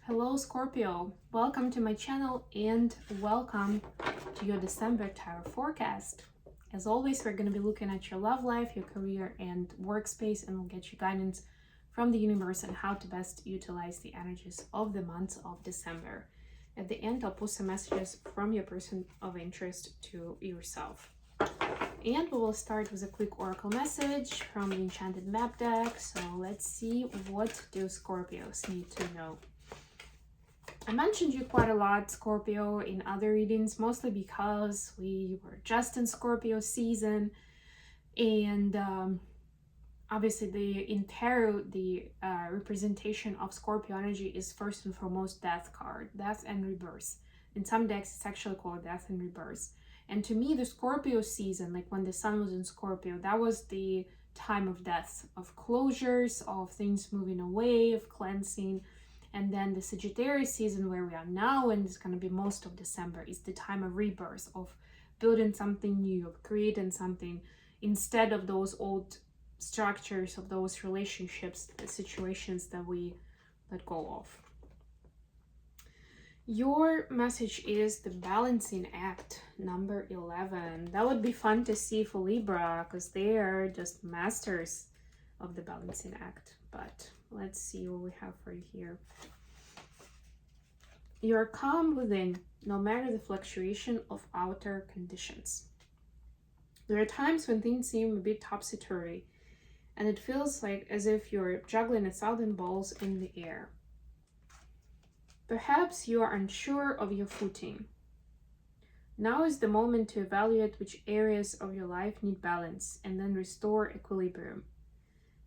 Hello Scorpio, welcome to my channel and welcome to your December tarot forecast. As always, we're going to be looking at your love life, your career and workspace, and we'll get you guidance from the universe on how to best utilize the energies of the month of December. At the end, I'll post some messages from your person of interest to yourself. And we will start with a quick oracle message from the Enchanted Map deck. So let's see, what do Scorpios need to know? I mentioned you quite a lot, Scorpio, in other readings, mostly because we were just in Scorpio season. And obviously in tarot, the representation of Scorpio energy is first and foremost death card, death and rebirth. In some decks, it's actually called death and rebirth. And to me, the Scorpio season, like when the sun was in Scorpio, that was the time of death, of closures, of things moving away, of cleansing. And then the Sagittarius season, where we are now, and it's going to be most of December, is the time of rebirth, of building something new, of creating something instead of those old structures, of those relationships, the situations that we let go of. Your message is the balancing act, number 11. That would be fun to see for Libra, because they are just masters of the balancing act. But let's see what we have for you here. You're calm within, no matter the fluctuation of outer conditions. There are times when things seem a bit topsy-turvy, and it feels like as if you're juggling 1,000 balls in the air. Perhaps you are unsure of your footing. Now is the moment to evaluate which areas of your life need balance and then restore equilibrium.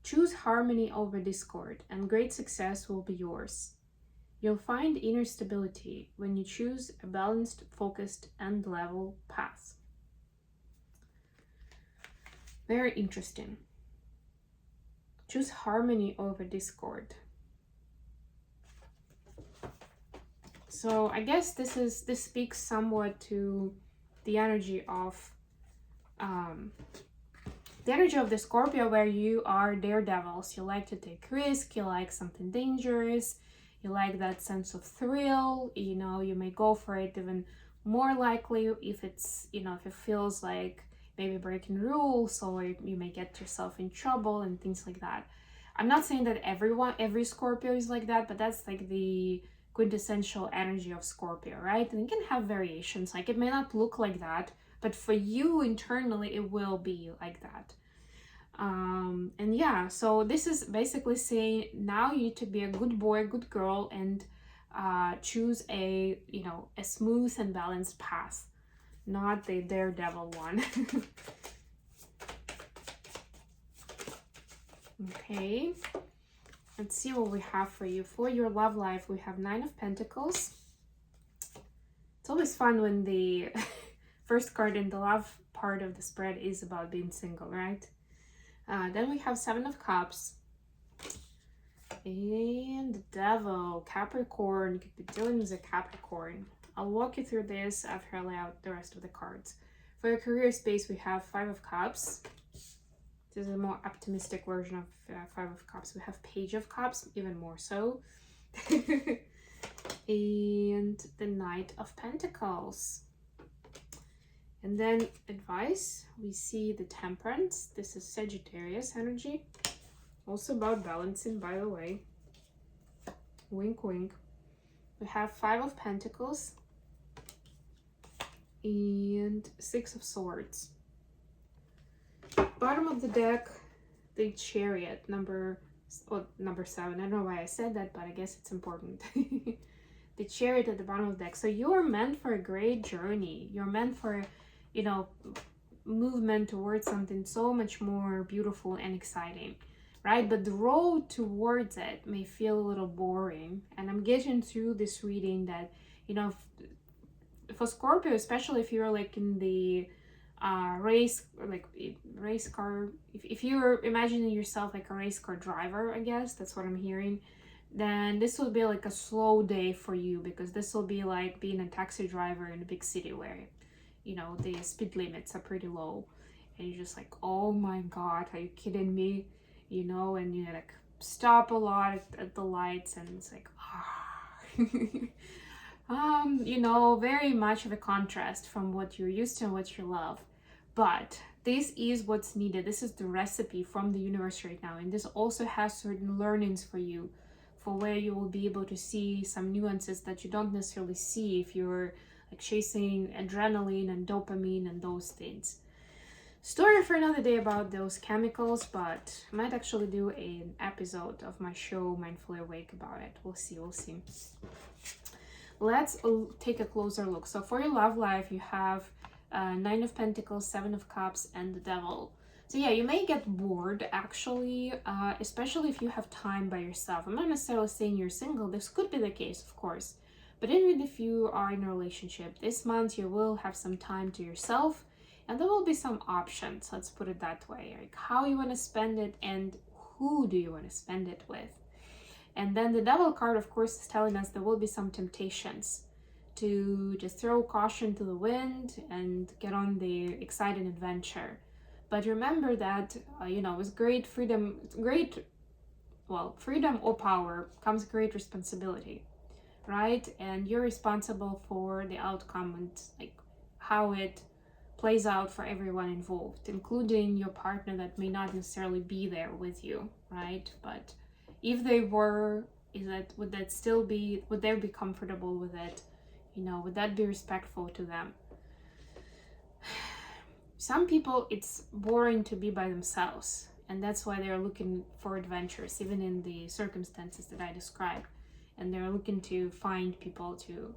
Choose harmony over discord, and great success will be yours. You'll find inner stability when you choose a balanced, focused, and level path. Very interesting. Choose harmony over discord. So I guess this speaks somewhat to the energy of the Scorpio, where you are daredevils. You like to take risk, you like something dangerous, you like that sense of thrill, you know, you may go for it even more likely if it's, you know, if it feels like maybe breaking rules, or you may get yourself in trouble and things like that. I'm not saying that every Scorpio is like that, but that's like the quintessential energy of Scorpio, right? And it can have variations, like it may not look like that, but for you internally it will be like that. And yeah, so this is basically saying now you need to be a good boy, good girl, and choose a, you know, a smooth and balanced path, not the daredevil one. Okay, let's see what we have for you. For your love life, we have 9 of Pentacles. It's always fun when the first card in the love part of the spread is about being single, right? Then we have 7 of Cups. And the Devil, Capricorn. You could be dealing with a Capricorn. I'll walk you through this after I lay out the rest of the cards. For your career space, we have 5 of Cups. This is a more optimistic version of 5 of Cups. We have Page of Cups, even more so. And the Knight of Pentacles. And then advice, we see the Temperance. This is Sagittarius energy. Also about balancing, by the way. Wink, wink. We have 5 of Pentacles. And 6 of Swords. Bottom of the deck, the Chariot, number 7. I don't know why I said that, but I guess it's important. The Chariot at the bottom of the deck. So you're meant for a great journey. You're meant for, you know, movement towards something so much more beautiful and exciting, right? But the road towards it may feel a little boring. And I'm getting through this reading that, you know, for Scorpio, especially if you're like in the race car, if you're imagining yourself like a race car driver, I guess that's what I'm hearing, then this will be like a slow day for you, because this will be like being a taxi driver in a big city where, you know, the speed limits are pretty low and you're just like, oh my god, are you kidding me, you know, and you like stop a lot at the lights, and it's like You know, very much of a contrast from what you're used to and what you love. But this is what's needed. This is the recipe from the universe right now. And this also has certain learnings for you, for where you will be able to see some nuances that you don't necessarily see if you're like chasing adrenaline and dopamine and those things. Story for another day about those chemicals, but I might actually do an episode of my show Mindfully Awake about it. We'll see. Let's take a closer look. So for your love life, you have Nine of Pentacles, Seven of Cups, and the Devil. So yeah, you may get bored actually, especially if you have time by yourself. I'm not necessarily saying you're single. This could be the case, of course. But even if you are in a relationship, this month you will have some time to yourself, and there will be some options, let's put it that way, like how you want to spend it and who do you want to spend it with. And then the Devil card, of course, is telling us there will be some temptations to just throw caution to the wind and get on the exciting adventure. But remember that, with great freedom, freedom or power comes great responsibility, right? And you're responsible for the outcome and like how it plays out for everyone involved, including your partner that may not necessarily be there with you, right? But if they were, would they be comfortable with it? Would that be respectful to them? Some people, it's boring to be by themselves, and that's why they're looking for adventures, even in the circumstances that I described. And they're looking to find people to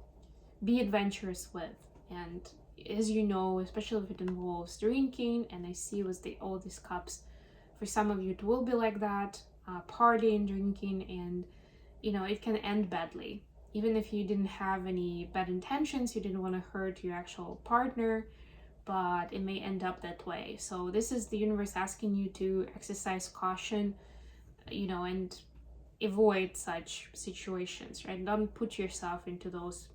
be adventurous with. And as you know, especially if it involves drinking, and I see with all these cups, for some of you it will be like that, partying, drinking, and it can end badly. Even if you didn't have any bad intentions, you didn't want to hurt your actual partner, but it may end up that way. So this is the universe asking you to exercise caution, and avoid such situations, right? Don't put yourself into those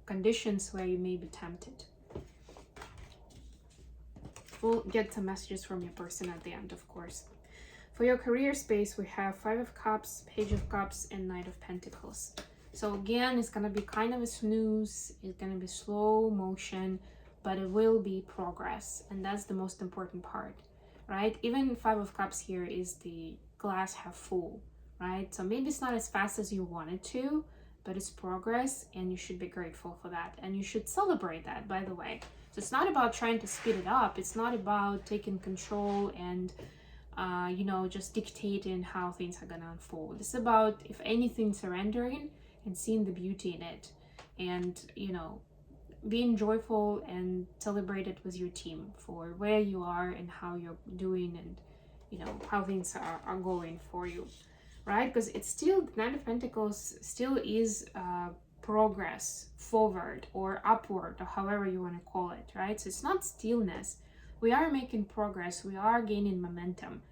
conditions where you may be tempted. We'll get some messages from your person at the end, of course. For your career space, we have Five of Cups, Page of Cups, and Knight of Pentacles. So again, it's gonna be kind of a snooze, it's gonna be slow motion, but it will be progress, and that's the most important part, right? Even Five of Cups here is the glass half full, right? So maybe it's not as fast as you wanted to, but it's progress, and you should be grateful for that, and you should celebrate that, by the way. So it's not about trying to speed it up, it's not about taking control and just dictating how things are gonna unfold. It's about, if anything, surrendering and seeing the beauty in it, and being joyful and celebrate it with your team for where you are and how you're doing, and how things are going for you, right? Because it's still, the Nine of Pentacles still is progress forward or upward, or however you want to call it, right? So it's not stillness. We are making progress, we are gaining momentum.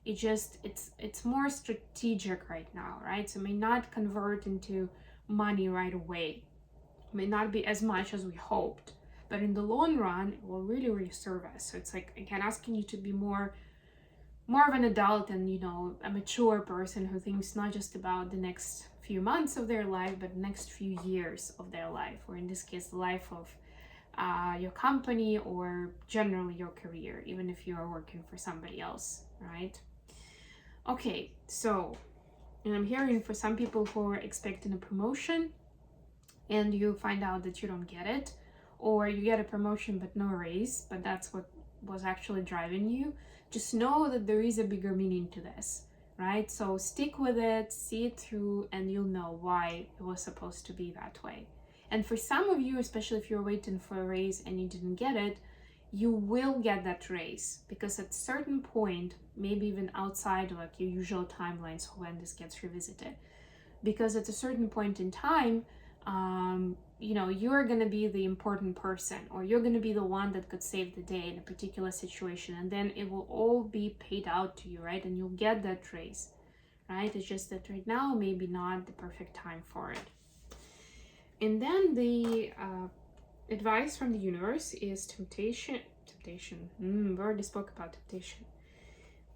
It's more strategic right now, right? So it may not convert into money right away, it may not be as much as we hoped, but in the long run it will really serve us. So it's like, again, asking you to be more of an adult and a mature person who thinks not just about the next few months of their life, but the next few years of their life, or in this case the life of your company, or generally your career, even if you are working for somebody else, right? Okay, so, and I'm hearing for some people who are expecting a promotion and you find out that you don't get it, or you get a promotion but no raise, but that's what was actually driving you, just know that there is a bigger meaning to this, right? So stick with it, see it through, and you'll know why it was supposed to be that way. And for some of you, especially if you're waiting for a raise and you didn't get it, you will get that raise, because at a certain point, maybe even outside of like your usual timelines when this gets revisited, because at a certain point in time, you're going to be the important person, or you're going to be the one that could save the day in a particular situation, and then it will all be paid out to you, right? And you'll get that raise, right? It's just that right now maybe not the perfect time for it. And then the advice from the universe is temptation. We already spoke about temptation.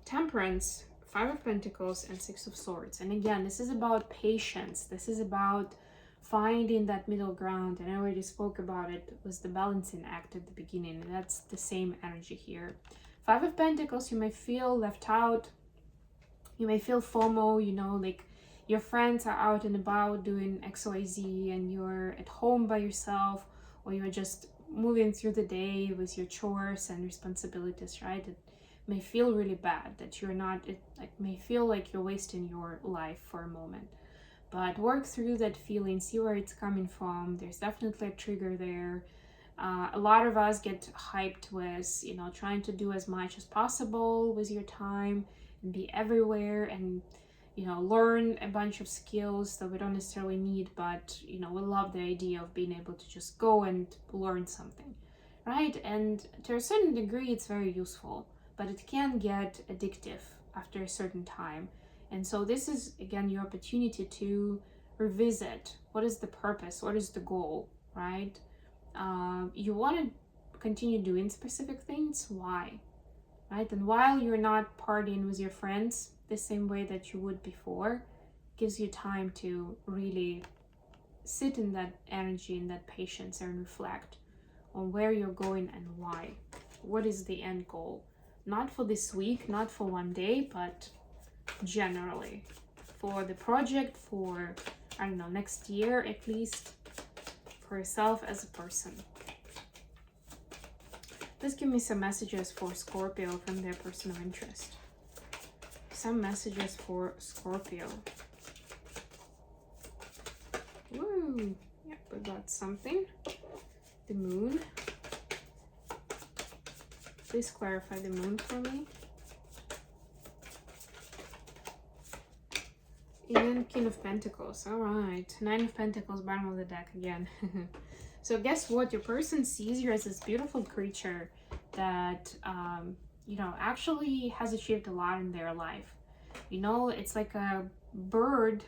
Temperance, Five of Pentacles, and Six of Swords. And again, this is about patience. This is about finding that middle ground. And I already spoke about it, was the balancing act at the beginning, and that's the same energy here. Five of Pentacles, you may feel left out, you may feel FOMO, you know, like your friends are out and about doing XYZ and you're at home by yourself, or you're just moving through the day with your chores and responsibilities, right? It may feel really bad that you're not, it like may feel like you're wasting your life for a moment. But work through that feeling, see where it's coming from. There's definitely a trigger there. A lot of us get hyped with, you know, trying to do as much as possible with your time and be everywhere and, you know, learn a bunch of skills that we don't necessarily need, but, you know, we love the idea of being able to just go and learn something, right? And to a certain degree, it's very useful, but it can get addictive after a certain time. And so this is, again, your opportunity to revisit what is the purpose, what is the goal, right? You want to continue doing specific things. Why? Right? And while you're not partying with your friends the same way that you would before, gives you time to really sit in that energy and that patience and reflect on where you're going and why. What is the end goal? Not for this week, not for one day, but generally for the project, for, I don't know, next year at least, for yourself as a person. Please give me some messages for Scorpio from their person of interest. Some messages for Scorpio. Woo! Yep, we got something. The moon. Please clarify the moon for me. And King of Pentacles. All right. Nine of Pentacles, bottom of the deck again. So guess what? Your person sees you as this beautiful creature that, you know, actually has achieved a lot in their life. You know, it's like a bird.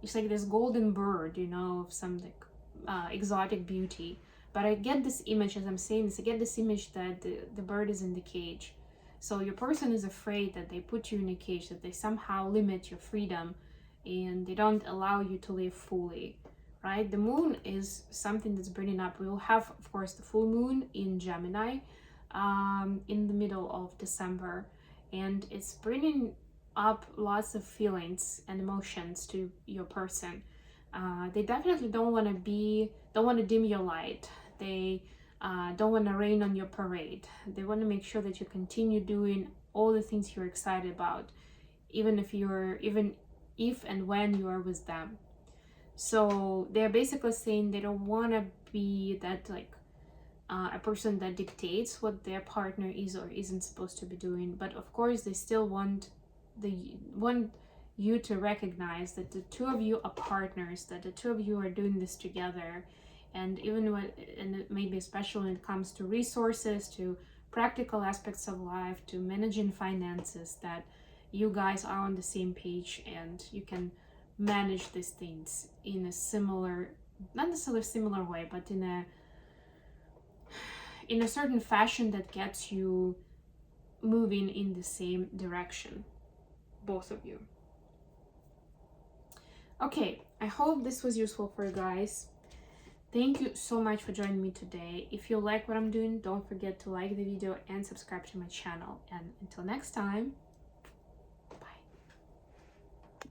It's like this golden bird, you know, of some like, exotic beauty. But I get this image, as I'm saying this, I get this image that the bird is in the cage. So your person is afraid that they put you in a cage, that they somehow limit your freedom and they don't allow you to live fully. Right? The moon is something that's bringing up. We will have, of course, the full moon in Gemini in the middle of December. And it's bringing up lots of feelings and emotions to your person. They definitely don't want to dim your light. They don't want to rain on your parade. They want to make sure that you continue doing all the things you're excited about, even if and when you are with them. So they're basically saying they don't want to be that like a person that dictates what their partner is or isn't supposed to be doing. But of course, they still want you to recognize that the two of you are partners, that the two of you are doing this together. And even and maybe especially when it comes to resources, to practical aspects of life, to managing finances, that you guys are on the same page and you can manage these things in a similar, not necessarily similar way, but in a certain fashion that gets you moving in the same direction, both of you. Okay, I hope this was useful for you guys. Thank you so much for joining me today. If you like what I'm doing, don't forget to like the video and subscribe to my channel. And until next time,